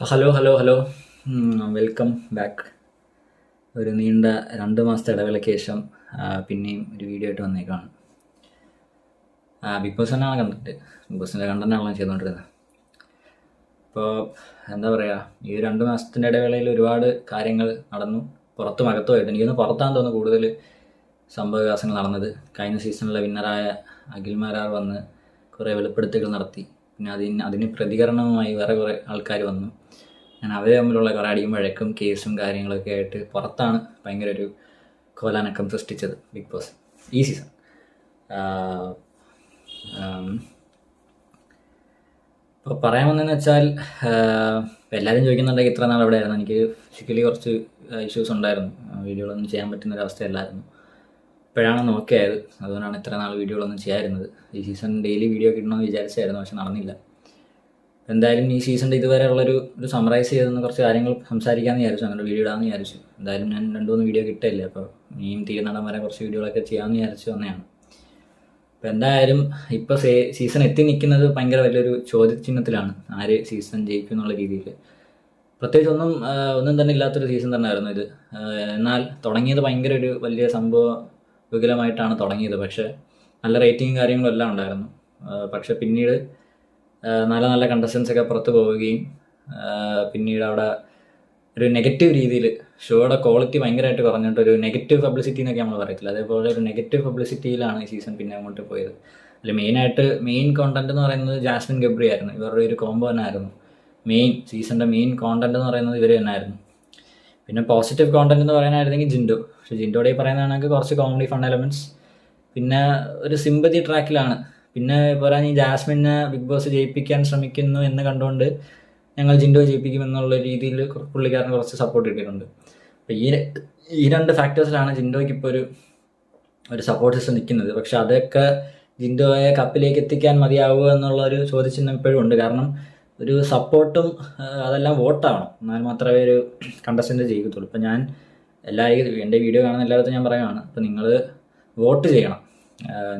Hello hello hello. Welcome back. ഒരു നീണ്ട 2 മാസത്തെ ഇടവേളയ്ക്ക് ശേഷം പിന്നെയും ഒരു വീഡിയോ ആയിട്ട് വന്നേക്കാണ്. ബിഗ് ബോസ് തന്നെയാണ് കണ്ടിട്ട്, ബിഗ് ബോസിൻ്റെ കണ്ടന്റാണല്ലോ ചെയ്തുകൊണ്ടിരുന്നത്. ഇപ്പോൾ എന്താ പറയുക, ഈ 2 മാസത്തിൻ്റെ ഇടവേളയിൽ ഒരുപാട് കാര്യങ്ങൾ നടന്നു, പുറത്തും അകത്തുമായിട്ട്. എനിക്കൊന്ന് പുറത്താന്ന് തോന്നുന്നു കൂടുതൽ സംഭവവികാസങ്ങൾ നടന്നത്. കഴിഞ്ഞ സീസണിലെ വിന്നറായ അഖിൽമാരാർ വന്ന് കുറേ വെളിപ്പെടുത്തലുകൾ നടത്തി. പിന്നെ അതിന് പ്രതികരണവുമായി വേറെ കുറേ ആൾക്കാർ വന്നു. ഞാൻ അവർ തമ്മിലുള്ള കുറേ അടിയും വഴക്കും കേസും കാര്യങ്ങളൊക്കെ ആയിട്ട് പുറത്താണ് ഭയങ്കര ഒരു കോലാനക്കം സൃഷ്ടിച്ചത് ബിഗ് ബോസ് ഈ സീസൺ. ഇപ്പോൾ പറയാൻ വന്നതെന്ന് വെച്ചാൽ, എല്ലാവരും ചോദിക്കുന്നുണ്ടെങ്കിൽ ഇത്ര നാൾ എവിടെയായിരുന്നു. എനിക്ക് ഫിസിക്കലി കുറച്ച് ഇഷ്യൂസ് ഉണ്ടായിരുന്നു, വീഡിയോകളൊന്നും ചെയ്യാൻ പറ്റുന്നൊരവസ്ഥയല്ലായിരുന്നു. ഇപ്പോഴാണ് നോക്കിയായത്, അതുകൊണ്ടാണ് ഇത്ര നാൾ വീഡിയോകളൊന്നും ചെയ്യാതിരുന്നത്. ഈ സീസൺ ഡെയിലി വീഡിയോ കിട്ടണമെന്ന് വിചാരിച്ചായിരുന്നു, പക്ഷെ നടന്നില്ല. എന്തായാലും ഈ സീസണിൻ്റെ ഇതുവരെ ഉള്ളൊരു സമറൈസ് ചെയ്തെന്ന് കുറച്ച് കാര്യങ്ങൾ സംസാരിക്കാമെന്ന് വിചാരിച്ചു, അങ്ങനെ വീഡിയോ ഇടാമെന്ന് വിചാരിച്ചു. എന്തായാലും ഞാൻ 2-3 വീഡിയോ കിട്ടില്ല, അപ്പോൾ ഇനിയും തീരുന്നിടം വരെ കുറച്ച് വീഡിയോകളൊക്കെ ചെയ്യാമെന്ന് വിചാരിച്ചു വന്നതാണ്. അപ്പോൾ എന്തായാലും ഇപ്പോൾ സീസൺ എത്തി നിൽക്കുന്നത് ഭയങ്കര വലിയൊരു ചോദ്യചിഹ്നത്തിലാണ്, ആര് സീസൺ ജയിക്കും എന്നുള്ള രീതിയിൽ. പ്രത്യേകിച്ച് ഒന്നും തന്നെ ഇല്ലാത്തൊരു സീസൺ തന്നെ ആയിരുന്നു ഇത്. എന്നാൽ തുടങ്ങിയത് ഭയങ്കര ഒരു വലിയ സംഭവ വിപുലമായിട്ടാണ് തുടങ്ങിയത്. പക്ഷേ നല്ല റേറ്റിംഗും കാര്യങ്ങളും എല്ലാം ഉണ്ടായിരുന്നു. പക്ഷെ പിന്നീട് നല്ല നല്ല കണ്ടസ്റ്റൻസ് ഒക്കെ പുറത്ത് പോവുകയും പിന്നീട് അവിടെ ഒരു നെഗറ്റീവ് രീതിയിൽ ഷോയുടെ ക്വാളിറ്റി ഭയങ്കരമായിട്ട് കുറഞ്ഞിട്ടൊരു നെഗറ്റീവ് പബ്ലിസിറ്റി എന്നൊക്കെ നമ്മൾ പറയത്തില്ല, അതേപോലെ ഒരു നെഗറ്റീവ് പബ്ലിസിറ്റിയിലാണ് ഈ സീസൺ പിന്നെ അങ്ങോട്ട് പോയത്. അതിൽ മെയിൻ കോണ്ടന്റ് എന്ന് പറയുന്നത് ജാസ്മിൻ ഗബ്രി ആയിരുന്നു. ഇവരുടെ ഒരു കോംബോ തന്നെ ആയിരുന്നു. സീസണിൻ്റെ മെയിൻ കോണ്ടന്റ് എന്ന് പറയുന്നത് ഇവർ തന്നെ ആയിരുന്നു. പിന്നെ പോസിറ്റീവ് കോണ്ടന്റ് എന്ന് പറയാനായിരുന്നെങ്കിൽ ജിൻഡോ. പക്ഷേ ജിൻഡോടെ പറയുന്നതാണെങ്കിൽ കുറച്ച് കോമഡി ഫൺ എലമെൻറ്റ്സ്, പിന്നെ ഒരു സിമ്പതി ട്രാക്കിലാണ്. പിന്നെ പോരാൻ ഈ ജാസ്മിനെ ബിഗ് ബോസ് ജയിപ്പിക്കാൻ ശ്രമിക്കുന്നു എന്ന് കണ്ടുകൊണ്ട് ഞങ്ങൾ ജിൻഡോ ജയിപ്പിക്കുമെന്നുള്ള രീതിയിൽ പുള്ളിക്കാരന് കുറച്ച് സപ്പോർട്ട് കിട്ടിയിട്ടുണ്ട്. അപ്പോൾ ഈ 2 ഫാക്ടേഴ്സിലാണ് ജിൻഡോയ്ക്ക് ഇപ്പോൾ ഒരു സപ്പോർട്ട് സിസ്റ്റം നിൽക്കുന്നത്. പക്ഷെ അതൊക്കെ ജിൻഡോയെ കപ്പിലേക്ക് എത്തിക്കാൻ മതിയാവുക എന്നുള്ളൊരു ചോദ്യചിഹ്നം ഇപ്പോഴും ഉണ്ട്. കാരണം ഒരു സപ്പോർട്ടും അതെല്ലാം വോട്ടാവണം, എന്നാൽ മാത്രമേ ഒരു കണ്ടസ്റ്റൻ്റ് ജയിക്കത്തുള്ളൂ. ഇപ്പം ഞാൻ എൻ്റെ വീഡിയോ കാണുന്ന എല്ലായിടത്തും ഞാൻ പറയുകയാണ്, അപ്പോൾ നിങ്ങൾ വോട്ട് ചെയ്യണം.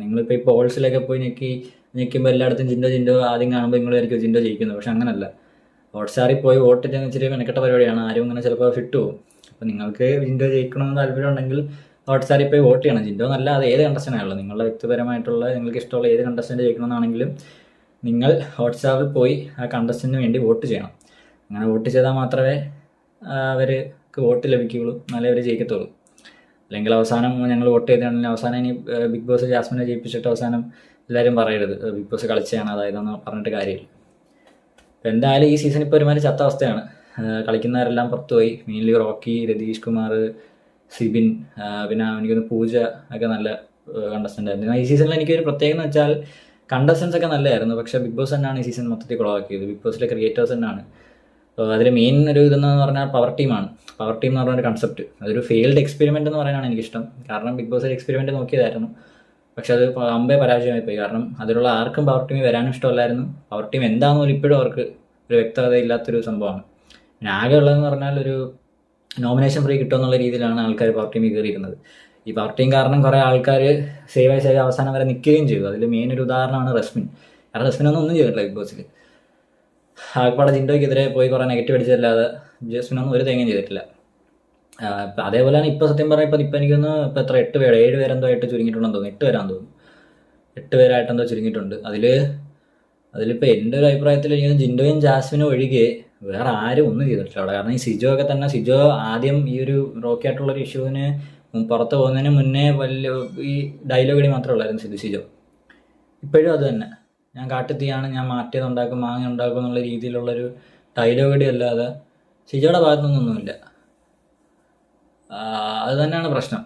നിങ്ങളിപ്പോൾ ഈ പോൾസിലൊക്കെ പോയി നിൽക്കുമ്പോൾ എല്ലായിടത്തും ജിൻഡോ ആദ്യം കാണുമ്പോൾ നിങ്ങളായിരിക്കും ജിൻഡോ ജയിക്കുന്നത്. പക്ഷെ അങ്ങനല്ല, ഹോട്ട്സ്റ്റാറിൽ പോയി വോട്ട് ചെയ്യുന്ന ഇച്ചിരി മെനക്കെട്ട പരിപാടിയാണ്. ആരും അങ്ങനെ ചിലപ്പോൾ ഫിറ്റ് പോകും. അപ്പോൾ നിങ്ങൾക്ക് ജിൻഡോ ജയിക്കണമെന്ന് താല്പര്യം ഉണ്ടെങ്കിൽ ഹോട്ട്സ്റ്റാറിൽ പോയി വോട്ട് ചെയ്യണം. ജിൻഡോ എന്നല്ല, അത് ഏത് കണ്ടസ്റ്റൻ്റാണല്ലോ, നിങ്ങളുടെ വ്യക്തിപരമായിട്ടുള്ള നിങ്ങൾക്ക് ഇഷ്ടമുള്ള ഏത് കണ്ടസ്റ്റൻ്റ് ജയിക്കണമെന്നാണെങ്കിലും നിങ്ങൾ ഹോട്ട്സ്റ്റാറിൽ പോയി ആ കണ്ടസ്റ്റൻറ്റിന് വേണ്ടി വോട്ട് ചെയ്യണം. അങ്ങനെ വോട്ട് ചെയ്താൽ മാത്രമേ അവർക്ക് വോട്ട് ലഭിക്കുകയുള്ളൂ, എന്നാലേ അവർ ജയിക്കത്തുള്ളൂ. അല്ലെങ്കിൽ അവസാനം ഞങ്ങൾ വോട്ട് ചെയ്താണെങ്കിൽ അവസാനം ഇനി ബിഗ് ബോസ് ജാസ്മിനെ ജയിപ്പിച്ചിട്ട് അവസാനം എല്ലാവരും പറയരുത് ബിഗ് ബോസ് കളിച്ചാണ് അതായതെന്ന് പറഞ്ഞിട്ട് കാര്യമില്ല. അപ്പോൾ എന്തായാലും ഈ സീസൺ ഇപ്പോൾ ഒരുമാതിരി ചത്ത അവസ്ഥയാണ്. കളിക്കുന്നവരെല്ലാം പുറത്തുപോയി. മെയിൻലി റോക്കി, രതീഷ് കുമാർ, സിബിൻ, പിന്നെ എനിക്കൊന്ന് പൂജ ഒക്കെ നല്ല കണ്ടസ്റ്റൻ്റ് ആയിരുന്നു. ഈ സീസണിൽ എനിക്കൊരു പ്രത്യേകത എന്ന് വെച്ചാൽ കണ്ടസ്റ്റൻസ് ഒക്കെ നല്ലതായിരുന്നു, പക്ഷേ ബിഗ് ബോസ് തന്നെയാണ് ഈ സീസൺ മൊത്തത്തിൽ കുളമാക്കിയത്. ബിഗ് ബോസിലെ ക്രിയേറ്റേഴ്സ് തന്നെയാണ്. അതിൽ മെയിൻ ഒരു ഇതെന്ന് പറഞ്ഞാൽ പവർ ടീമാണ്. പവർ ടീം എന്ന് പറഞ്ഞൊരു കൺസെപ്റ്റ്, അതൊരു ഫെയിൽഡ് എക്സ്പെരിമെൻ്റ് എന്ന് പറയാനാണ് എനിക്കിഷ്ടം. കാരണം ബിഗ് ബോസ് ഒരു എക്സ്പെരിമെൻ്റ് നോക്കിയതായിരുന്നു, പക്ഷെ അത് അമ്പേ പരാജയമായി പോയി. കാരണം അതിലുള്ള ആർക്കും പവർ ടീമിൽ വരാനും ഇഷ്ടമല്ലായിരുന്നു. പവർ ടീം എന്താണെന്ന് പോലും ഇപ്പോഴും അവർക്ക് ഒരു വ്യക്തത ഇല്ലാത്തൊരു സംഭവമാണ്. പിന്നെ ആകെ ഉള്ളതെന്ന് പറഞ്ഞാൽ ഒരു നോമിനേഷൻ ഫ്രീ കിട്ടുമെന്നുള്ള രീതിയിലാണ് ആൾക്കാർ പവർ ടീമിൽ കയറിയിരുന്നത്. ഈ പവർ ടീം കാരണം കുറേ ആൾക്കാർ സേവ് അവസാനം വരെ നിൽക്കുകയും ചെയ്തു. അതിൽ മെയിൻ ഒരു ഉദാഹരണമാണ് റസ്മിൻ. കാരണം റസ്മിനൊന്നും ചെയ്തിട്ടില്ല ബിഗ് ബോസിൽ. ആകപ്പാടെ ജിൻഡോയ്ക്കെതിരെ പോയി കുറേ നെഗറ്റീവ് അടിച്ചതല്ലാതെ ജസ്മിനൊന്നും ഒരു തേങ്ങയും ചെയ്തിട്ടില്ല. അതേപോലെയാണ് ഇപ്പോൾ സത്യം പറഞ്ഞാൽ ഇപ്പോൾ എനിക്കൊന്ന് ഇപ്പോൾ എത്ര 7 പേരെന്തോ ആയിട്ട് ചുരുങ്ങിയിട്ടുണ്ടെന്ന് തോന്നുന്നു. 8 പേരാന്ന് തോന്നുന്നു. 8 പേരായിട്ടെന്തോ ചുരുങ്ങിയിട്ടുണ്ട്. അതിലിപ്പോൾ എൻ്റെ ഒരു അഭിപ്രായത്തിൽ എനിക്ക് ജിൻഡോയും ജാസ്മിനും ഒഴികെ വേറെ ആരും ഒന്നും ചെയ്തിട്ടില്ല അവിടെ. കാരണം ഈ സിജോ ഒക്കെ തന്നെ, സിജോ ആദ്യം ഈ ഒരു റോക്കി ആയിട്ടുള്ളൊരു ഇഷ്യൂവിന് പുറത്ത് പോകുന്നതിന് മുന്നേ ഈ ഡയലോഗടി മാത്രമേ ഉള്ളായിരുന്നു സിജോ. ഇപ്പോഴും അത് തന്നെ, ഞാൻ കാട്ടുതീയാണ്, ഞാൻ മാറ്റിയതുണ്ടാക്കും, മാങ്ങ ഉണ്ടാക്കും എന്നുള്ള രീതിയിലുള്ളൊരു ഡയലോഗടി അല്ലാതെ സിജോയുടെ ഭാഗത്തുനിന്നൊന്നുമില്ല. അത് തന്നെയാണ് പ്രശ്നം.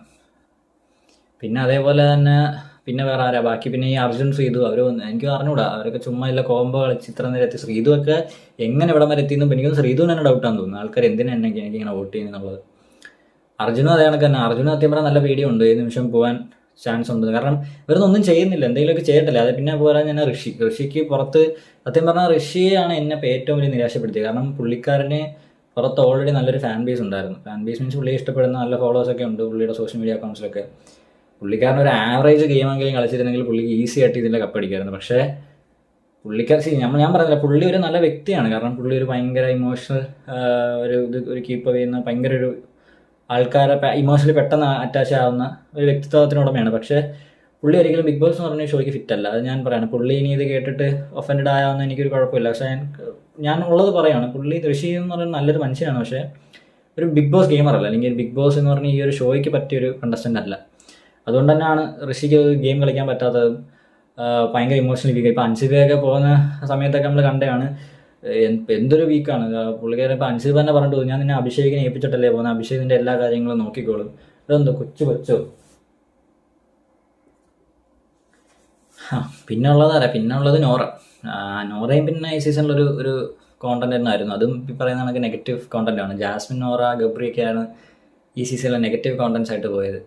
പിന്നെ അതേപോലെ തന്നെ പിന്നെ വേറെ ആരാ ബാക്കി? പിന്നെ ഈ അർജുൻ, ശ്രീതു, എനിക്ക് അറിഞ്ഞൂടാ, അവരൊക്കെ ചുമ്മാ ഇല്ല കോംബോ കളിച്ച് ഇത്ര നേരം എത്തി. ശ്രീതു ഒക്കെ എങ്ങനെ ഇവിടം വരെ എത്തിയെന്നും എനിക്കൊന്ന് ശ്രീതുവിന് തന്നെ ഡൗട്ടാന്ന് തോന്നുന്നു. ആൾക്കാർ എന്തിനാ എനിക്ക് ഇങ്ങനെ വോട്ട് ചെയ്യുന്നുള്ളത്. അർജുനും അതേ കണക്ക് തന്നെ. അർജുനും സത്യം പറഞ്ഞാൽ നല്ല പേടിയുണ്ട്, ഏത് നിമിഷം പോകാൻ ചാൻസ് ഉണ്ട്. കാരണം ഇവരൊന്നും ചെയ്യുന്നില്ല, എന്തെങ്കിലുമൊക്കെ ചെയ്തിട്ടില്ല. അത് പിന്നെ പോരാൻ ഞാൻ ഋഷിക്ക് പുറത്ത് സത്യം പറഞ്ഞാൽ ഋഷിയാണ് എന്നെ ഏറ്റവും വലിയ നിരാശപ്പെടുത്തിയത്. കാരണം പുള്ളിക്കാരന് പുറത്ത് ഓൾറെഡി നല്ലൊരു ഫാൻ ബേസ് ഉണ്ടായിരുന്നു. ഫാൻ ബേസ് മീൻസ് പുള്ളിയെ ഇഷ്ടപ്പെടുന്ന നല്ല ഫോളോവേഴ്സൊക്കെ ഉണ്ട് പുള്ളിയുടെ സോഷ്യൽ മീഡിയ അക്കൗണ്ട്സിലൊക്കെ. പുള്ളിക്കാരൻ ഒരു ആവറേജ് ഗെയിമെങ്കിലും കളിച്ചിരുന്നെങ്കിൽ പുള്ളിക്ക് ഈസി ആയിട്ട് ഇതിൻ്റെ കപ്പടിക്കുമായിരുന്നു. പക്ഷേ ഞാൻ പറഞ്ഞില്ല, പുള്ളി ഒരു നല്ല വ്യക്തിയാണ്. കാരണം പുള്ളി ഒരു ഭയങ്കര ഇമോഷണൽ ഒരു കീപ്പ് ചെയ്യുന്ന ഭയങ്കര ഒരു ആൾക്കാരെ ഇമോഷണലി പെട്ടെന്ന് അറ്റാച്ച് ആവുന്ന ഒരു വ്യക്തിത്വത്തിനുടമയാണ്. പക്ഷേ പുള്ളി ഒരിക്കലും ബിഗ് ബോസ് എന്ന് പറഞ്ഞ ഷോയ്ക്ക് ഫിറ്റല്ല. അത് ഞാൻ പറയാണ്. പുള്ളി ഇനി ഇത് കേട്ടിട്ട് ഒഫൻഡഡ് ആയാവുന്ന എനിക്കൊരു കുഴപ്പമില്ല. പക്ഷേ ഞാൻ ഉള്ളത് പറയാണ്, പുള്ളി ഋഷി എന്ന് പറയുന്നത് നല്ലൊരു മനുഷ്യനാണ്. പക്ഷേ ഒരു ബിഗ് ബോസ് ഗെയിമറല്ല, അല്ലെങ്കിൽ ബിഗ് ബോസ് എന്ന് പറഞ്ഞ ഈ ഒരു ഷോയ്ക്ക് പറ്റിയൊരു കണ്ടസ്റ്റൻ്റ് അല്ല. അതുകൊണ്ട് തന്നെയാണ് ഋഷിക്ക് ഗെയിം കളിക്കാൻ പറ്റാത്തതും. ഭയങ്കര ഇമോഷണലി വീക്ക്. ഇപ്പോൾ അൻസിബയൊക്കെ പോകുന്ന സമയത്തൊക്കെ നമ്മൾ കണ്ടതാണ്, എന്തൊരു വീക്കാണ് പുള്ളിക്കാരൻ. ഇപ്പോൾ അൻസിബ തന്നെ പറഞ്ഞിട്ട് ഞാൻ നിന്നെ അഭിഷേകിനെ ഏൽപ്പിച്ചിട്ടല്ലേ പോകുന്നത്, അഭിഷേകിൻ്റെ എല്ലാ കാര്യങ്ങളും നോക്കിക്കോളും. ഇതെന്തോ കൊച്ചോ. പിന്നെ ഉള്ളത് നോറയും പിന്നെ ഈ സീസണിലൊരു ഒരു കോണ്ടന്റ് തന്നെയായിരുന്നു. അതും ഈ പറയുന്ന കണക്ക് നെഗറ്റീവ് കോണ്ടന്റ് ആണ്. ജാസ്മിൻ, നോറ, ഗബ്രിയൊക്കെയാണ് ഈ സീസണിലെ നെഗറ്റീവ് കോണ്ടന്റ്സ് ആയിട്ട് പോയത്.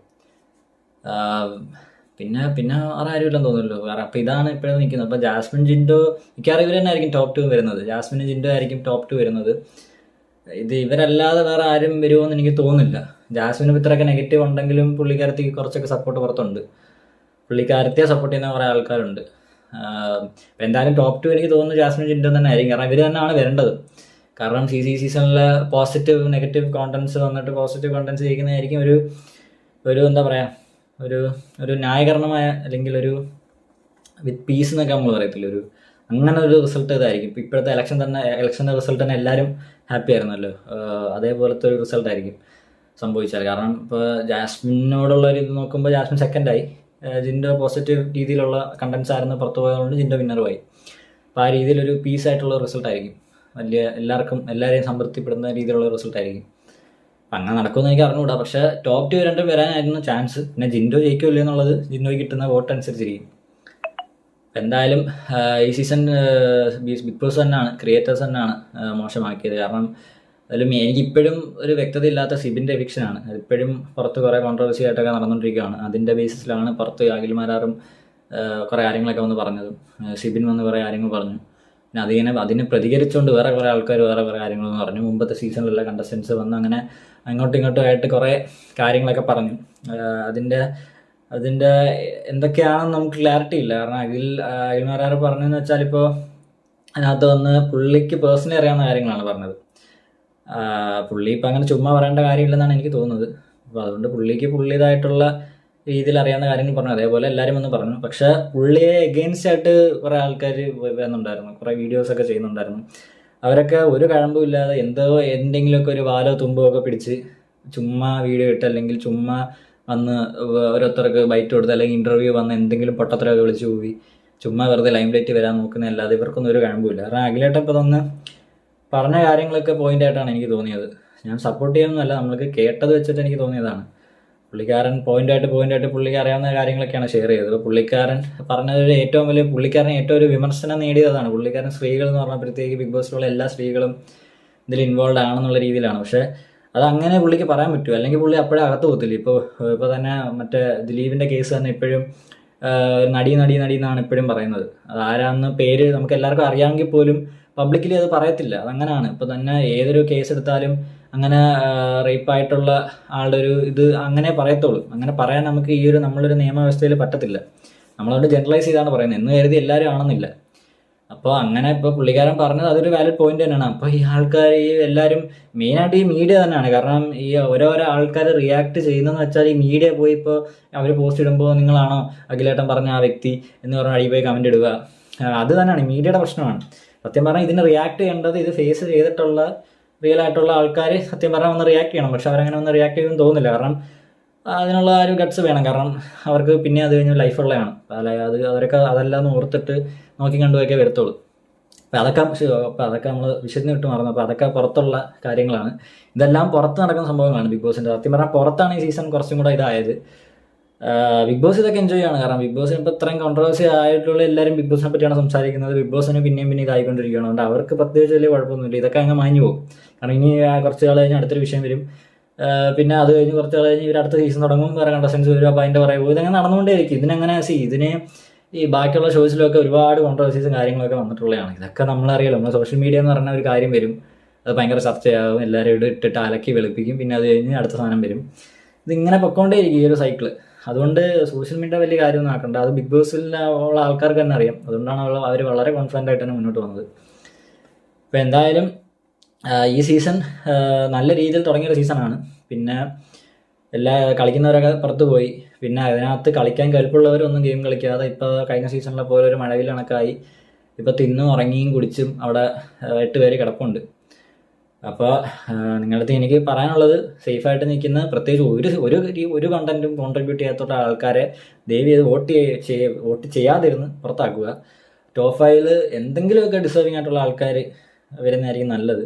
പിന്നെ വേറെ ആരും ഇല്ലെന്ന് തോന്നുന്നല്ലോ. കാരണം അപ്പോൾ ഇതാണ് ഇപ്പോഴും നിൽക്കുന്നത്. അപ്പോൾ ജാസ്മിൻ, ജിൻഡോ, മിക്കവാറും ഇവർ തന്നെ ആയിരിക്കും ടോപ്പ് 2 വരുന്നത്. ജാസ്മിനും ജിൻഡോ ആയിരിക്കും ടോപ്പ് 2 വരുന്നത്. ഇത് ഇവരല്ലാതെ വേറെ ആരും വരുമോയെന്ന് എനിക്ക് തോന്നുന്നില്ല. ജാസ്മിന് ഇത്രയൊക്കെ നെഗറ്റീവ് ഉണ്ടെങ്കിലും പുള്ളിക്കാരത്തേക്ക് കുറച്ചൊക്കെ സപ്പോർട്ട് പുറത്തുണ്ട്. പുള്ളിക്കാരത്തെ സപ്പോർട്ട് ചെയ്യുന്ന കുറേ ആൾക്കാരുണ്ട്. എന്തായാലും ടോപ്പ് 2 എനിക്ക് തോന്നുന്നു ജാസ്മിൻ, ജിൻഡോ തന്നെ ആയിരിക്കും. കാരണം ഇവർ തന്നെയാണ് വരേണ്ടത്. കാരണം സീസണിൽ പോസിറ്റീവ് നെഗറ്റീവ് കോണ്ടന്റ്സ് വന്നിട്ട് പോസിറ്റീവ് കോണ്ടന്റ്സ് ജയിക്കുന്നതായിരിക്കും ഒരു എന്താ പറയുക, ഒരു ന്യായകരണമായ, അല്ലെങ്കിൽ ഒരു വിത്ത് പീസ് എന്നൊക്കെ നമ്മൾ പറയത്തില്ല, അങ്ങനെ ഒരു റിസൾട്ട് ഇതായിരിക്കും. ഇപ്പോഴത്തെ ഇലക്ഷൻ്റെ റിസൾട്ട് തന്നെ എല്ലാവരും ഹാപ്പി ആയിരുന്നല്ലോ. അതേപോലത്തെ ഒരു റിസൾട്ടായിരിക്കും സംഭവിച്ചാൽ. കാരണം ഇപ്പോൾ ജാസ്മിനോടുള്ള ഒരു ഇത് നോക്കുമ്പോൾ ജാസ്മിൻ സെക്കൻഡായി, ജിൻഡോ പോസിറ്റീവ് രീതിയിലുള്ള കണ്ടൻസ് ആയിരുന്നു പുറത്തു പോയതുകൊണ്ട് ജിൻഡോ വിന്നറുമായി. അപ്പോൾ ആ രീതിയിലൊരു പീസായിട്ടുള്ള റിസൾട്ടായിരിക്കും. എല്ലാവരെയും സംതൃപ്തിപ്പെടുന്ന രീതിയിലുള്ള റിസൾട്ടായിരിക്കും. അപ്പം അങ്ങനെ നടക്കുമെന്ന് എനിക്ക് അറിഞ്ഞുകൂടാ. പക്ഷേ ടോപ്പ് 2 രണ്ടും വരാനായിരുന്നു ചാൻസ്. പിന്നെ ജിൻഡോ ജയിക്കുമല്ലോ എന്നുള്ളത് ജിൻഡോയ്ക്ക് കിട്ടുന്ന വോട്ട് അനുസരിച്ചിരിക്കും. എന്തായാലും ഈ സീസൺ ബിഗ് ബോസ് തന്നെയാണ്, ക്രിയേറ്റേഴ്സ് തന്നെയാണ് മോശമാക്കിയത്. കാരണം എനിക്കിപ്പോഴും ഒരു വ്യക്തത ഇല്ലാത്ത സിബിൻ്റെ എവിക്ഷനാണ്. അതിപ്പോഴും പുറത്ത് കുറേ കോൺട്രവേഴ്സി ആയിട്ടൊക്കെ നടന്നുകൊണ്ടിരിക്കുകയാണ്. അതിൻ്റെ ബേസിസിലാണ് പുറത്ത് അഖിൽമാരാറും കുറേ കാര്യങ്ങളൊക്കെ വന്ന് പറഞ്ഞതും. സിബിൻ വന്ന് കുറേ കാര്യങ്ങൾ പറഞ്ഞു. പിന്നെ അതിനെ പ്രതികരിച്ചുകൊണ്ട് വേറെ കുറേ ആൾക്കാർ വേറെ കുറേ കാര്യങ്ങളെന്ന് പറഞ്ഞു. മുമ്പത്തെ സീസണിലുള്ള കണ്ടസ്റ്റൻസ് വന്ന് അങ്ങനെ അങ്ങോട്ടും ഇങ്ങോട്ടും ആയിട്ട് കുറേ കാര്യങ്ങളൊക്കെ പറഞ്ഞു. അതിൻ്റെ എന്തൊക്കെയാണെന്ന് നമുക്ക് ക്ലാരിറ്റി ഇല്ല. കാരണം അഖിൽമാരാർ പറഞ്ഞതെന്ന് വെച്ചാൽ, ഇപ്പോൾ അതിനകത്ത് വന്ന് പുള്ളിക്ക് പേഴ്സണലി അറിയാവുന്ന കാര്യങ്ങളാണ് പറഞ്ഞത്. പുള്ളി ഇപ്പം അങ്ങനെ ചുമ്മാ പറയേണ്ട കാര്യമില്ലെന്നാണ് എനിക്ക് തോന്നുന്നത്. അപ്പോൾ അതുകൊണ്ട് പുള്ളിയുടേതായിട്ടുള്ള രീതിയിൽ അറിയാവുന്ന കാര്യങ്ങൾ പറഞ്ഞു. അതേപോലെ എല്ലാവരും വന്ന് പറഞ്ഞു. പക്ഷേ പുള്ളിയെ എഗെയിൻസ്റ്റ് ആയിട്ട് കുറേ ആൾക്കാർ വരുന്നുണ്ടായിരുന്നു, കുറേ വീഡിയോസൊക്കെ ചെയ്യുന്നുണ്ടായിരുന്നു. അവരൊക്കെ ഒരു കഴമ്പും ഇല്ലാതെ എന്തെങ്കിലുമൊക്കെ ഒരു വാലോ തുമ്പോ ഒക്കെ പിടിച്ച് ചുമ്മാ വീഡിയോ ഇട്ട്, അല്ലെങ്കിൽ ചുമ്മാ വന്ന് ഓരോരുത്തർക്ക് ബൈറ്റ് കൊടുത്ത്, അല്ലെങ്കിൽ ഇൻ്റർവ്യൂ വന്ന് എന്തെങ്കിലും പൊട്ടത്തരമൊക്കെ വിളിച്ചു പോയി ചുമ്മാ വെറുതെ ലൈം ലൈറ്റ് വരാൻ നോക്കുന്നതല്ലാതെ ഇവർക്കൊന്നും ഒരു കഴമ്പുമില്ല. കാരണം അഖിലേട്ടൻ ഇപ്പോൾ തന്നെ പറഞ്ഞ കാര്യങ്ങളൊക്കെ പോയിൻ്റായിട്ടാണ് എനിക്ക് തോന്നിയത്. ഞാൻ സപ്പോർട്ട് ചെയ്യുന്നതല്ല, നമ്മൾക്ക് കേട്ടത് വെച്ചിട്ട് എനിക്ക് തോന്നിയതാണ്. പുള്ളിക്കാരൻ പോയിൻ്റായിട്ട് പുള്ളിക്ക് അറിയാവുന്ന കാര്യങ്ങളൊക്കെയാണ് ഷെയർ ചെയ്തത്. അപ്പോൾ പുള്ളിക്കാരൻ പറഞ്ഞതൊരു പുള്ളിക്കാരൻ ഏറ്റവും ഒരു വിമർശനം നേടിയതാണ്. പുള്ളിക്കാരൻ സ്ത്രീകൾ എന്ന് പറഞ്ഞപ്പോഴത്തേക്ക് ബിഗ് ബോസിലുള്ള എല്ലാ സ്ത്രീകളും ഇതിൽ ഇൻവോൾവ് ആണെന്നുള്ള രീതിയിലാണ്. പക്ഷേ അതങ്ങനെ പുള്ളിക്ക് പറയാൻ പറ്റുമോ? അല്ലെങ്കിൽ പുള്ളി അപ്പോഴേ അകത്ത് പോകത്തില്ല. ഇപ്പോൾ തന്നെ മറ്റേ ദിലീപിൻ്റെ കേസ് തന്നെ ഇപ്പോഴും നടി എന്നാണ് ഇപ്പോഴും പറയുന്നത്. അത് ആരാന്ന് പേര് നമുക്ക് എല്ലാവർക്കും അറിയാമെങ്കിൽ പോലും പബ്ലിക്കലി അത് പറയത്തില്ല. അതങ്ങനെയാണ്. ഇപ്പോൾ തന്നെ ഏതൊരു കേസ് എടുത്താലും അങ്ങനെ റേപ്പായിട്ടുള്ള ആളുടെ ഒരു ഇത് അങ്ങനെ പറയത്തുള്ളൂ. അങ്ങനെ പറയാൻ നമുക്ക് നമ്മളൊരു നിയമവ്യവസ്ഥയിൽ പറ്റത്തില്ല. നമ്മളതുകൊണ്ട് ജനറലൈസ് ചെയ്താണ് പറയുന്നത്. എന്ന് കരുതി എല്ലാവരും ആണെന്നില്ല. അപ്പോൾ അങ്ങനെ ഇപ്പോൾ പുള്ളിക്കാരൻ പറഞ്ഞത് അതൊരു വാലിഡ് പോയിന്റ് തന്നെയാണ്. അപ്പോൾ ഈ ആൾക്കാർ എല്ലാവരും മെയിനായിട്ട് ഈ മീഡിയ തന്നെയാണ്. കാരണം ഈ ഓരോരോ ആൾക്കാർ റിയാക്ട് ചെയ്യുന്നതെന്ന് വെച്ചാൽ ഈ മീഡിയ പോയി ഇപ്പോൾ അവർ പോസ്റ്റ് ഇടുമ്പോൾ നിങ്ങളാണോ അഖിലേട്ടൻ പറഞ്ഞ ആ വ്യക്തി എന്ന് പറഞ്ഞാൽ അടി പോയി കമൻറ്റ് ഇടുക. അത് തന്നെയാണ് മീഡിയയുടെ പ്രശ്നമാണ്. സത്യം പറഞ്ഞാൽ ഇതിന് റിയാക്ട് ചെയ്യേണ്ടത് ഇത് ഫേസ് ചെയ്തിട്ടുള്ള റിയൽ ആയിട്ടുള്ള ആൾക്കാർ സത്യം പറഞ്ഞാൽ ഒന്ന് റിയാക്ട് ചെയ്യണം. പക്ഷെ അവരങ്ങനെ ഒന്ന് റിയാക്ട് ചെയ്യുമെന്ന് തോന്നുന്നില്ല. കാരണം അതിനുള്ള ഒരു ഗട്ട്സ് വേണം. കാരണം അവർക്ക് പിന്നെ അത് കഴിഞ്ഞ് ലൈഫുള്ളതാണ്. അവരൊക്കെ അതെല്ലാം ഒന്ന് ഓർത്തിട്ട് നോക്കി കണ്ടുപോയൊക്കെ വരത്തുള്ളൂ. അപ്പോൾ അതൊക്കെ നമ്മൾ വിഷയത്തിന് വിട്ട് മറന്നു. അപ്പോൾ അതൊക്കെ പുറത്തുള്ള കാര്യങ്ങളാണ്. ഇതെല്ലാം പുറത്ത് നടക്കുന്ന സംഭവങ്ങളാണ് ബിഗ് ബോസിൻ്റെ. സത്യം പറഞ്ഞാൽ പുറത്താണ് ഈ സീസൺ കുറച്ചും കൂടെ ഇതായത്. ബിഗ് ബോസ് ഇതൊക്കെ എൻജോയ് ആണ്. കാരണം ബിഗ് ബോസിന് ഇപ്പോൾ ഇത്രയും കോൺട്രവേഴ്സി ആയിട്ടുള്ള എല്ലാവരും ബിഗ് ബോസിനെ പറ്റിയാണ് സംസാരിക്കുന്നത്. ബിഗ് ബോസിന് പിന്നെയും ഇതായിക്കൊണ്ടിരിക്കുകയാണ്. അതുകൊണ്ട് അവർക്ക് പ്രത്യേകിച്ച് വലിയ കുഴപ്പമൊന്നുമില്ല. ഇതൊക്കെ അങ്ങ് മാഞ്ഞു പോകും. കാരണം ഇനി കുറച്ച് നാൾ കഴിഞ്ഞ് അടുത്തൊരു വിഷയം വരും. പിന്നെ അത് കഴിഞ്ഞ് കുറച്ച് നാൾ കഴിഞ്ഞ് ഇവർ അടുത്ത സീസൺ തുടങ്ങും, വേറെ കണ്ടസ്റ്റൻസ് വരും. അപ്പോൾ അതിൻ്റെ പറയുമ്പോൾ ഇതങ്ങനെ നടന്നുകൊണ്ടേയിരിക്കും. ഇതിനെ ഈ ബാക്കിയുള്ള ഷോസിലൊക്കെ ഒരുപാട് കോൺട്രവേഴ്സീസും കാര്യങ്ങളൊക്കെ വന്നിട്ടുള്ളതാണ്. ഇതൊക്കെ നമ്മളറിയാലോ. നമ്മൾ സോഷ്യൽ മീഡിയ എന്ന് പറഞ്ഞ ഒരു കാര്യം വരും, അത് ഭയങ്കര ചർച്ചയാകും, എല്ലാവരും ഇട്ടിട്ട് അലക്കി വെളുപ്പിക്കും, പിന്നെ അത് കഴിഞ്ഞ് അടുത്ത സാധനം വരും. ഇതിങ്ങനെ പൊക്കോണ്ടേയിരിക്കും ഈ ഒരു സൈക്കിള്. അതുകൊണ്ട് സോഷ്യൽ മീഡിയ വലിയ കാര്യമൊന്നും ആക്കണ്ട. അത് ബിഗ് ബോസിൽ ഉള്ള ആൾക്കാർക്ക് തന്നെ അറിയാം. അതുകൊണ്ടാണ് അവർ വളരെ കോൺഫിഡൻ്റ് ആയിട്ട് തന്നെ മുന്നോട്ട് വന്നത്. അപ്പോൾ എന്തായാലും ഈ സീസൺ നല്ല രീതിയിൽ തുടങ്ങിയൊരു സീസണാണ്. പിന്നെ എല്ലാ കളിക്കുന്നവരൊക്കെ പുറത്ത് പോയി. പിന്നെ അതിനകത്ത് കളിക്കാൻ കൽപ്പുള്ളവരൊന്നും ഗെയിം കളിക്കാതെ ഇപ്പോൾ കഴിഞ്ഞ സീസണിലെ പോലെ ഒരു മഴവിൽ കണക്കായി ഇപ്പോൾ തിന്നും ഉറങ്ങിയും കുടിച്ചും അവിടെ 8 പേര് കിടപ്പുണ്ട്. അപ്പോൾ നിങ്ങളടുത്ത് എനിക്ക് പറയാനുള്ളത്, സേഫായിട്ട് നിൽക്കുന്ന, പ്രത്യേകിച്ച് ഒരു കണ്ടന്റും കോൺട്രിബ്യൂട്ട് ചെയ്യാത്ത ആൾക്കാരെ ദയവ് ചെയ്ത് വോട്ട് ചെയ്യാതിരുന്ന് പുറത്താക്കുക. ടോപ്പ് 5 എന്തെങ്കിലുമൊക്കെ ഡിസേർവിംഗ് ആയിട്ടുള്ള ആൾക്കാർ വരുന്നതായിരിക്കും നല്ലത്.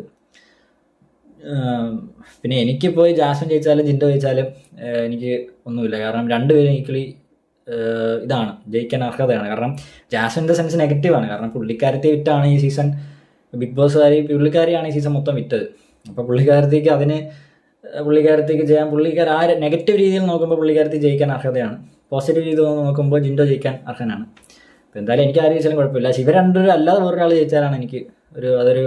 പിന്നെ എനിക്കിപ്പോൾ ജാസ്മിൻ ജയിച്ചാലും ജിൻഡോ ജയിച്ചാലും എനിക്ക് ഒന്നുമില്ല. കാരണം രണ്ടുപേരും ഈക്വലി ഇതാണ്, ജയിക്കാൻ അർഹതയാണ്. കാരണം ജാസ്മിൻ്റെ സെൻസ് നെഗറ്റീവാണ്. കാരണം പുള്ളിക്കാരത്തെ വിറ്റാണ് ഈ സീസൺ ബിഗ് ബോസുകാരി, പുള്ളിക്കാരിയാണ് ഈ സീസൺ മൊത്തം വിറ്റത്. അപ്പോൾ പുള്ളിക്കാരത്തേക്ക് ചെയ്യാൻ ആ നെഗറ്റീവ് രീതിയിൽ നോക്കുമ്പോൾ പുള്ളിക്കാരത്തി ജയിക്കാൻ അർഹതയാണ്. പോസിറ്റീവ് രീതിയിൽ നോക്കുമ്പോൾ ജിൻഡോ ജയിക്കാൻ അർഹനാണ്. അപ്പോൾ എന്തായാലും എനിക്ക് ആര് ജയിച്ചാലും കുഴപ്പമില്ല. പക്ഷേ ഇവർ രണ്ടുപേരും അല്ലാതെ വേറൊരാൾ ജയിച്ചാലാണ് എനിക്ക് അതൊരു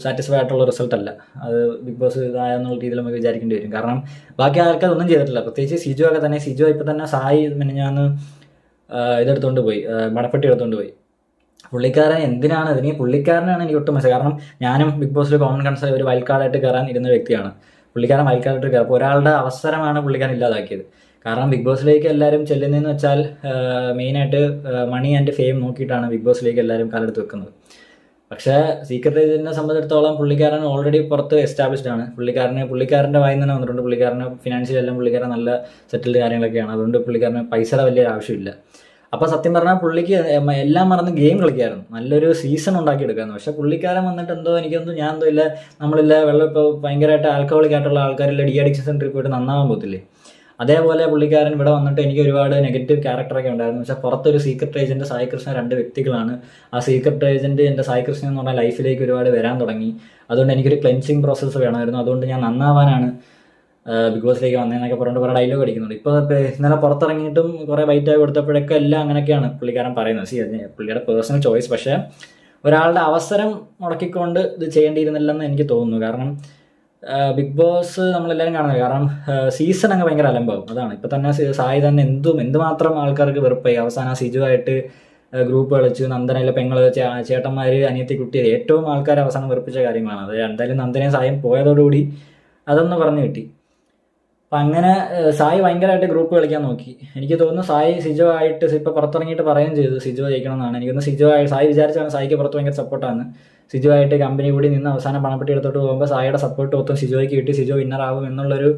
സാറ്റിസ്ഫൈ ആയിട്ടുള്ള റിസൾട്ട് അല്ല. അത് ബിഗ് ബോസ് ഇതായെന്നുള്ള രീതിയിൽ നമുക്ക് വിചാരിക്കേണ്ടി വരും. കാരണം ബാക്കി ആൾക്കാരൊന്നും ചെയ്തിട്ടില്ല. പ്രത്യേകിച്ച് സിജോ ഒക്കെ തന്നെ. സിജോ ഇപ്പോൾ തന്നെ സായി ഞാൻ ഇതെടുത്തുകൊണ്ട് പോയി, മടപ്പെട്ടി എടുത്തുകൊണ്ട് പോയി. പുള്ളിക്കാരൻ എന്തിനാണ് ഇതിന്? പുള്ളിക്കാരനാണ് എനിക്ക് ഒട്ടും മനസ്സിലായി. കാരണം ഞാനും ബിഗ് ബോസിൽ കോമൺ കൺസേൺ ഒരു വൈൽഡ് കാർഡായിട്ട് കയറാൻ ഇരുന്ന വ്യക്തിയാണ്. പുള്ളിക്കാരൻ വൈൽഡ് കാർഡായിട്ട് കയറും. അപ്പോൾ ഒരാളുടെ അവസരമാണ് പുള്ളിക്കാരൻ ഇല്ലാതാക്കിയത്. കാരണം ബിഗ് ബോസിലേക്ക് എല്ലാവരും ചെല്ലുന്നതെന്ന് വെച്ചാൽ മെയിനായിട്ട് മണി ആൻഡ് ഫെയിം നോക്കിയിട്ടാണ് ബിഗ് ബോസിലേക്ക് എല്ലാവരും കാലെടുത്ത് വെക്കുന്നത്. പക്ഷേ സീക്രട്ട് ഏജന്റിനെ സംബന്ധിച്ചിടത്തോളം പുള്ളിക്കാരൻ ഓൾറെഡി പുറത്ത് എസ്റ്റാബ്ലിഷ്ഡ് ആണ്. പുള്ളിക്കാരൻ്റെ വായിൽ തന്നെ വന്നിട്ടുണ്ട്. പുള്ളിക്കാരന് ഫിനാൻഷ്യൽ എല്ലാം പുള്ളിക്കാരൻ നല്ല സെറ്റിൽഡ് കാര്യങ്ങളൊക്കെയാണ്. അതുകൊണ്ട് പുള്ളിക്കാരന് പൈസയുടെ വലിയ ആവശ്യമില്ല. അപ്പോൾ സത്യം പറഞ്ഞാൽ പുള്ളിക്ക് എല്ലാം മറന്ന് ഗെയിം കളിക്കായിരുന്നു, നല്ലൊരു സീസൺ ഉണ്ടാക്കിയെടുക്കായിരുന്നു. പക്ഷേ പുള്ളിക്കാരൻ വന്നിട്ട് ഞാൻ എന്തോ ഇല്ല, നമ്മളില്ല വെള്ളം ഇപ്പോൾ ഭയങ്കരമായിട്ട് ആൽക്കഹോളിക് ആയിട്ടുള്ള ആൾക്കാരില്ല ഡി അഡിക്ഷൻ സെൻറ്ററിൽ പോയിട്ട് നന്നാവാൻ പോകത്തില്ലേ, അതേപോലെ പുള്ളിക്കാരൻ ഇവിടെ വന്നിട്ട് എനിക്ക് ഒരുപാട് നെഗറ്റീവ് ക്യാരക്ടറൊക്കെ ഉണ്ടായിരുന്നു. പക്ഷേ പുറത്തൊരു സീക്രട്ട് ഏജന്റ് സായി കൃഷ്ണ 2 വ്യക്തികളാണ്. ആ സീക്രട്ട് ഏജന്റ് എൻ്റെ സായി കൃഷ്ണൻ എന്ന് പറഞ്ഞാൽ ലൈഫിലേക്ക് ഒരുപാട് വരാൻ തുടങ്ങി. അതുകൊണ്ട് എനിക്കൊരു ക്ലെൻസിങ് പ്രോസസ്സ് വേണമായിരുന്നു. അതുകൊണ്ട് ഞാൻ നന്നാവാനാണ് ബിഗ് ബോസിലേക്ക് വന്നതെന്നൊക്കെ പറഞ്ഞിട്ട് കുറേ ഡയലോഗ് അടിക്കുന്നുണ്ട്. ഇപ്പോൾ ഇന്നലെ പുറത്തിറങ്ങിയിട്ടും കുറേ ബൈറ്റായി കൊടുത്തപ്പോഴൊക്കെ എല്ലാം അങ്ങനെയൊക്കെയാണ് പുള്ളിക്കാരൻ പറയുന്നത്. പുള്ളിയുടെ പേഴ്സണൽ ചോയ്സ്. പക്ഷേ ഒരാളുടെ അവസരം മുടക്കിക്കൊണ്ട് ഇത് ചെയ്യേണ്ടിയിരുന്നില്ലെന്ന് എനിക്ക് തോന്നുന്നു. കാരണം ബിഗ് ബോസ് നമ്മളെല്ലാവരും കാണുന്നത്. കാരണം സീസൺ അങ്ങ് ഭയങ്കര അലമ്പാവും. അതാണ് ഇപ്പോൾ തന്നെ സായി തന്നെ എന്തുമാത്രം ആൾക്കാർക്ക് വെറുപ്പായി. അവസാനം സിജുവായിട്ട് ഗ്രൂപ്പ് കളിച്ചു, നന്ദനയിലെ പെങ്ങള്, ചേട്ടന്മാർ, അനിയത്തി കുട്ടിയത്, ഏറ്റവും ആൾക്കാർ അവസാനം വെറുപ്പിച്ച കാര്യങ്ങളാണ്. അത് എന്തായാലും നന്ദനയും സായും പോയതോടുകൂടി അതൊന്ന് പറഞ്ഞു കിട്ടി. അപ്പം അങ്ങനെ സായി ഭയങ്കരമായിട്ട് ഗ്രൂപ്പ് കളിക്കാൻ നോക്കി. എനിക്ക് തോന്നുന്നു സായി സിജോ ആയിട്ട് ഇപ്പോൾ പുറത്തിറങ്ങിയിട്ട് പറയുകയും ചെയ്തു സിജോ ജയിക്കണമെന്നാണ്. എനിക്കൊന്ന് സായി വിചാരിച്ചാണ് സായിക്ക് പുറത്ത് ഭയങ്കര സപ്പോർട്ടാണ്. സിജോ ആയിട്ട് കമ്പനി കൂടി നിന്ന് അവസാനം പണപ്പെട്ടി എടുത്തോട്ട് പോകുമ്പോൾ സായിയുടെ സപ്പോർട്ട് മൊത്തം സിജോയ്ക്ക് കിട്ടി, സിജോ വിന്നറാകും എന്നുള്ളൊരു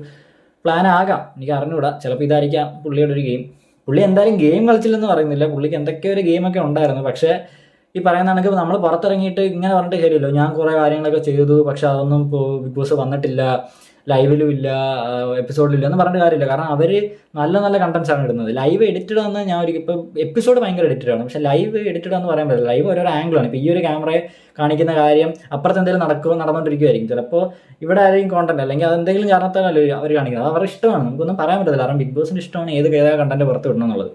പ്ലാൻ ആകാം. എനിക്ക് അറിഞ്ഞുകൂടാ. ചിലപ്പോൾ ഇതായിരിക്കാം പുള്ളിയുടെ ഒരു ഗെയിം. പുള്ളി എന്തായാലും ഗെയിം കളിച്ചില്ലെന്ന് പറയുന്നില്ല, പുള്ളിക്ക് എന്തൊക്കെ ഒരു ഗെയിമൊക്കെ ഉണ്ടായിരുന്നു. പക്ഷേ ഈ പറയുന്നതാണെങ്കിൽ നമ്മൾ പുറത്തിറങ്ങിയിട്ട് ഇങ്ങനെ പറഞ്ഞിട്ട് ശരിയല്ലോ, ഞാൻ കുറേ കാര്യങ്ങളൊക്കെ ചെയ്തു പക്ഷെ അതൊന്നും ഇപ്പോൾ ബിഗ് ബോസ് വന്നിട്ടില്ല, ലൈവിലും ഇല്ല, എപ്പിസോഡിലില്ല എന്ന് പറഞ്ഞിട്ട് കാര്യമില്ല. കാരണം അവർ നല്ല നല്ല കണ്ടന്റ്സ് ആണ് ഇടുന്നത്. ലൈവ് എഡിറ്റഡ് എന്ന് ഞാൻ ഇപ്പോൾ എപ്പിസോഡ് ഭയങ്കര എഡിറ്റഡ് ആണ്, പക്ഷേ ലൈവ് എഡിറ്റഡ് എന്ന് പറയാൻ പറ്റില്ല. ലൈവ് ഓരോ ആംഗിളാണ്. ഇപ്പോൾ ഈ ഒരു ക്യാമറയെ കാണിക്കുന്ന കാര്യം അപ്പുറത്ത് എന്തെങ്കിലും നടന്നുകൊണ്ടിരിക്കുമായിരിക്കും. ചിലപ്പോൾ ഇവിടെ ആരെയും കോണ്ടന്റ് അല്ലെങ്കിൽ അതെന്തെങ്കിലും കാരണത്താലല്ലോ അവർ കാണിക്കുന്നത്. അത് അവരുടെ ഇഷ്ടമാണ്, നമുക്കൊന്നും പറയാൻ പറ്റില്ല. കാരണം ബിഗ് ബോസിൻ്റെ ഇഷ്ടമാണ് ഏതാ കണ്ടന്റ് പുറത്ത് വിടണം എന്നുള്ളത്.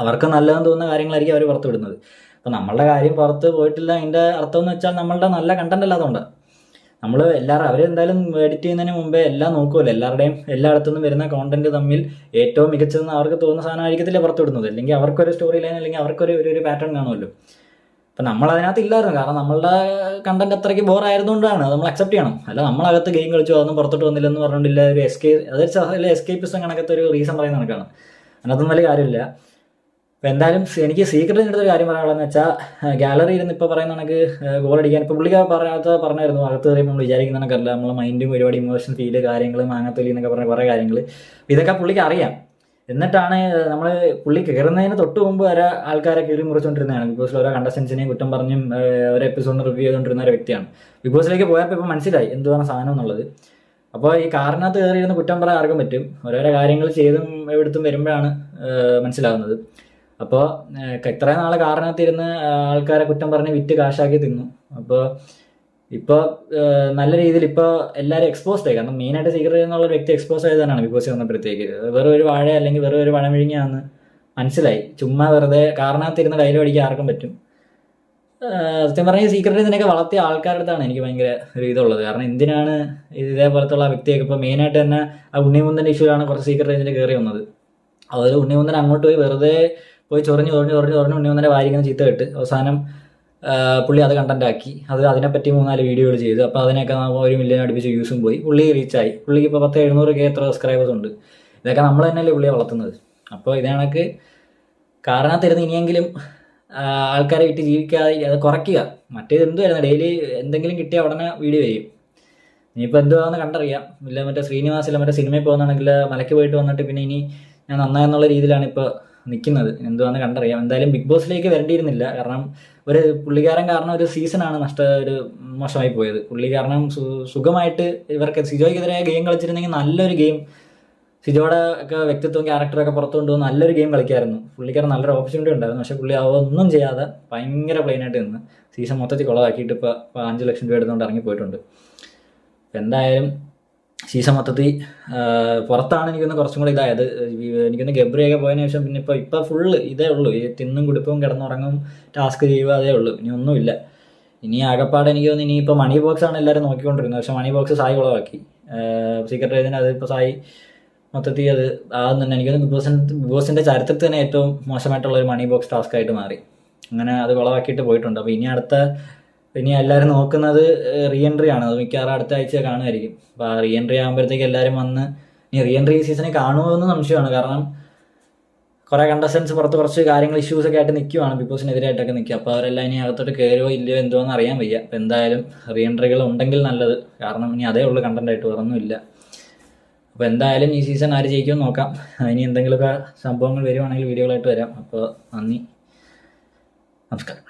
അവർക്ക് നല്ലതെന്ന് തോന്നുന്ന കാര്യങ്ങളായിരിക്കും അവർ പുറത്ത് വിടുന്നത്. അപ്പോൾ നമ്മളുടെ കാര്യം പുറത്ത് പോയിട്ടില്ല, അതിൻ്റെ അർത്ഥം എന്ന് വെച്ചാൽ നമ്മളുടെ നല്ല കണ്ടന്റ് അല്ലാത്തതുകൊണ്ട് നമ്മൾ അവരെന്തായാലും എഡിറ്റ് ചെയ്യുന്നതിന് മുമ്പേ എല്ലാം നോക്കുമല്ലോ. എല്ലായിടത്തുനിന്നും വരുന്ന കോണ്ടന്റ് തമ്മിൽ ഏറ്റവും മികച്ചതെന്ന് അവർക്ക് തോന്നുന്ന സാധനം ആയിരിക്കത്തില്ല പുറത്ത് വിടുന്നത്. അല്ലെങ്കിൽ അവർക്കൊരു സ്റ്റോറി ലൈൻ അല്ലെങ്കിൽ അവർക്കൊരു ഒരു പാറ്റേൺ കാണുമല്ലോ. അപ്പം നമ്മളതിനകത്ത് ഇല്ലായിരുന്നു. കാരണം നമ്മളുടെ കണ്ടന്റ് അത്രയ്ക്ക് ബോറായതുകൊണ്ടാണ്. അത് നമ്മൾ അക്സെപ്റ്റ് ചെയ്യണം. അല്ല നമ്മളകത്ത് ഗെയിം കളിച്ചു അതൊന്നും പുറത്തോട്ട് വന്നില്ലെന്ന് പറഞ്ഞിട്ടില്ല, ഒരു അതൊരു എസ്കേപ്പിസം കണക്കത്തെ ഒരു റീസൺ പറയുന്ന കണക്കാണ്. അതിനകത്തൊന്നും വലിയ കാര്യമില്ല. അപ്പോൾ എന്തായാലും എനിക്ക് സീക്രട്ടിൻ്റെ അടുത്തൊരു കാര്യം പറയാനുള്ളതെന്ന് വെച്ചാൽ, ഗാലറിയിൽ നിന്ന് ഇപ്പോൾ പറയുന്ന കണക്ക് ഗോൾ അടിക്കാൻ ഇപ്പോൾ പറഞ്ഞായിരുന്നു അകത്ത് കയറിയപ്പോൾ നമ്മൾ വിചാരിക്കുന്ന കണക്കല്ല, നമ്മളെ മൈൻഡും ഒരുപാട് ഇമോഷൻ ഫീല് കാര്യങ്ങൾ മാങ്ങത്തൊലി എന്നൊക്കെ പറഞ്ഞ കുറേ കാര്യങ്ങൾ ഇതൊക്കെ പുള്ളിക്ക് അറിയാം. എന്നിട്ടാണ് പുള്ളി കയറുന്നതിന് തൊട്ട് മുമ്പ് വരെ ആൾക്കാരെ കയറി മുറിച്ചുകൊണ്ടിരുന്നതാണ്. ബിഗ് ബോസിൽ ഓരോ കണ്ടസ്റ്റൻസിനെയും കുറ്റം പറഞ്ഞും ഓരോ എപ്പിസോഡിന് റിവ്യൂ ചെയ്തുകൊണ്ടിരുന്ന ഒരു വ്യക്തിയാണ്. ബിഗ് ബോസിലേക്ക് പോയപ്പോൾ ഇപ്പോൾ മനസ്സിലായി എന്തുവാണ് സാധനം എന്നുള്ളത്. അപ്പോൾ ഈ കാറിനകത്ത് കയറിയിരുന്ന് കുറ്റം പറയാൻ ആർക്കും പറ്റും, ഓരോരോ കാര്യങ്ങൾ ചെയ്തും എടുത്തും വരുമ്പോഴാണ് മനസ്സിലാവുന്നത്. അപ്പോൾ ഇത്രയും നാളെ കാറിനകത്തിരുന്ന് ആൾക്കാരെ കുറ്റം പറഞ്ഞ് വിറ്റ് കാശാക്കി തിന്നു. അപ്പോൾ ഇപ്പോൾ നല്ല രീതിയിൽ ഇപ്പോൾ എല്ലാവരും എക്സ്പോസ്ഡ് ആയി. കാരണം മെയിനായിട്ട് സീക്രട്ട് എന്നുള്ള വ്യക്തി എക്സ്പോസ് ആയതാണ് ബിഗ് ബോസ് വന്നപ്പോഴത്തേക്ക്. വെറും ഒരു വാഴ അല്ലെങ്കിൽ വെറും ഒരു പഴമിഴിഞ്ഞാന്ന് മനസ്സിലായി. ചുമ്മാ വെറുതെ കാറിനകത്തിരുന്ന് ഡയലോഗ് അടിക്കാൻ ആർക്കും പറ്റും. സത്യം പറഞ്ഞാൽ സീക്രട്ട് ഇതിനൊക്കെ വളർത്തിയ ആൾക്കാരുടെ അടുത്താണ് എനിക്ക് ഭയങ്കര ഒരു ഇതുള്ളത്. കാരണം എന്തിനാണ് ഇതേപോലത്തുള്ള വ്യക്തിയൊക്കെ ഇപ്പോൾ മെയിനായിട്ട് തന്നെ ആ ഉണ്ണിമുന്തൻ്റെ ഇഷ്യൂലാണ് കുറച്ച് സീക്രട്ട് ഏജന്റ് കയറി വന്നത്. അതുപോലെ ഉണ്ണിമുന്നൻ അങ്ങോട്ട് പോയി വെറുതെ പോയി ചൊറിഞ്ഞ് ഉണ്ണിമുന്നനെ വാരിക്കുന്ന ചീത്ത കേട്ട് അവസാനം പുള്ളി അത് കണ്ടന്റ് ആക്കി, അതിനെപ്പറ്റി 3-4 വീഡിയോകൾ ചെയ്തു. അപ്പോൾ അതിനൊക്കെ 1 മില്യൺ അടുപ്പിച്ച് വ്യൂസും പോയി, പുള്ളി റീച്ചായി. പുള്ളിക്ക് ഇപ്പോൾ 700K എത്ര സബ്സ്ക്രൈബേഴ്സ് ഉണ്ട്. ഇതൊക്കെ നമ്മൾ തന്നെയല്ലേ പുള്ളിയെ വളർത്തുന്നത്. അപ്പോൾ ഇത് കണക്ക് കാരണത്തിരുന്ന് ഇനിയെങ്കിലും ആൾക്കാരെ വിട്ട് ജീവിക്കാതെ അത് കുറയ്ക്കുക. മറ്റേത് എന്തുമായിരുന്നു, ഡെയിലി എന്തെങ്കിലും കിട്ടിയ ഉടനെ വീഡിയോ ചെയ്യും. ഇനിയിപ്പോൾ എന്തുവാന്ന് കണ്ടറിയാം. ഇല്ല മറ്റേ ശ്രീനിവാസില്ല മറ്റേ സിനിമയിൽ പോകുന്നതാണെങ്കിൽ മലയ്ക്ക് പോയിട്ട് വന്നിട്ട് പിന്നെ ഇനി ഞാൻ നന്നായെന്നുള്ള രീതിയിലാണ് ഇപ്പോൾ നിൽക്കുന്നത്. എന്തുവാന്ന് കണ്ടറിയാം. എന്തായാലും ബിഗ് ബോസിലേക്ക് വരേണ്ടിയിരുന്നില്ല. കാരണം ഒരു പുള്ളിക്കാരൻ കാരണം ഒരു സീസണാണ് മോശമായി പോയത്. പുള്ളി കാരണം സുഖമായിട്ട് ഇവർക്ക് സിജോയ്ക്കെതിരെ ഗെയിം കളിച്ചിരുന്നെങ്കിൽ നല്ലൊരു ഗെയിം, സിജോയുടെ ഒക്കെ വ്യക്തിത്വം ക്യാരക്ടറൊക്കെ പുറത്തു കൊണ്ടുപോകുന്ന നല്ലൊരു ഗെയിം കളിക്കായിരുന്നു. പുള്ളിക്കാരൻ നല്ലൊരു ഓപ്പർച്യൂണിറ്റി ഉണ്ടായിരുന്നു. പക്ഷേ പുള്ളി അതൊന്നും ചെയ്യാതെ ഭയങ്കര പ്ലെയിനായിട്ട് നിന്ന് സീസൺ മൊത്തത്തിൽ കുളമാക്കിയിട്ട് ഇപ്പോൾ 5 ലക്ഷം രൂപ എടുത്തുകൊണ്ട് ഇറങ്ങിപ്പോയിട്ടുണ്ട്. എന്തായാലും സീസൺ മൊത്തത്തിൽ പുറത്താണ് എനിക്കൊന്ന് കുറച്ചും കൂടി ഇതായത്. എനിക്കൊന്ന് ഗബ്രിയൊക്കെ പോയതിനു ശേഷം പിന്നെ ഇപ്പോൾ ഫുള്ള് ഇതേ ഉള്ളൂ. ഈ തിന്നും കുടിപ്പും കിടന്നുറങ്ങും ടാസ്ക് ചെയ്യുക, അതേ ഉള്ളൂ. ഇനി ഒന്നുമില്ല. ഇനി ആകെപ്പാടെ എനിക്ക് തോന്നുന്നു ഇനിയിപ്പോൾ മണി ബോക്സാണ് എല്ലാവരും നോക്കിക്കൊണ്ടിരുന്നത്. പക്ഷേ മണി ബോക്സ് സായി കുളമാക്കി. സീക്രട്ട് ഏജൻറ് അതിപ്പോൾ സായി മൊത്തത്തിൽ ആദ്യം തന്നെ എനിക്ക് തോന്നുന്നു ബിഗ് ബോസിൻ്റെ ചരിത്രത്തിൽ തന്നെ ഏറ്റവും മോശമായിട്ടുള്ള ഒരു മണി ബോക്സ് ടാസ്ക് ആയിട്ട് മാറി. അങ്ങനെ അത് കുളമാക്കിയിട്ട് പോയിട്ടുണ്ട്. അപ്പോൾ ഇനി എല്ലാവരും നോക്കുന്നത് റീ എൻട്രി ആണ്. അത് മിക്കവാറും അടുത്ത ആഴ്ച കാണുമായിരിക്കും. അപ്പോൾ ആ റീ എൻട്രി ആകുമ്പോഴത്തേക്ക് എല്ലാവരും വന്ന് ഇനി റീ എൻട്രി സീസണിൽ കാണുമോ എന്ന് സംശയമാണ്. കാരണം കുറേ കണ്ടസ്റ്റൻസ് പുറത്ത് കുറച്ച് കാര്യങ്ങൾ ഇഷ്യൂസൊക്കെ ആയിട്ട് നിൽക്കുവാണ്, ബിഗ് ബോസിനെതിരായിട്ടൊക്കെ നിൽക്കുക. അപ്പോൾ അവരെല്ലാം ഇനി അകത്തോട്ട് കയറുമോ ഇല്ലയോ എന്തോന്ന് അറിയാൻ വയ്യ. അപ്പോൾ എന്തായാലും റീ എൻട്രികൾ ഉണ്ടെങ്കിൽ നല്ലത്. കാരണം ഇനി അതേ ഉള്ളൂ കണ്ടൻറ്റായിട്ട്, വേറൊന്നുമില്ല. അപ്പോൾ എന്തായാലും ഈ സീസൺ ആര് ജയിക്കുമെന്ന് നോക്കാം. ഇനി എന്തെങ്കിലുമൊക്കെ സംഭവങ്ങൾ വരുവാണെങ്കിൽ വീഡിയോകളായിട്ട് വരാം. അപ്പോൾ നന്ദി, നമസ്കാരം.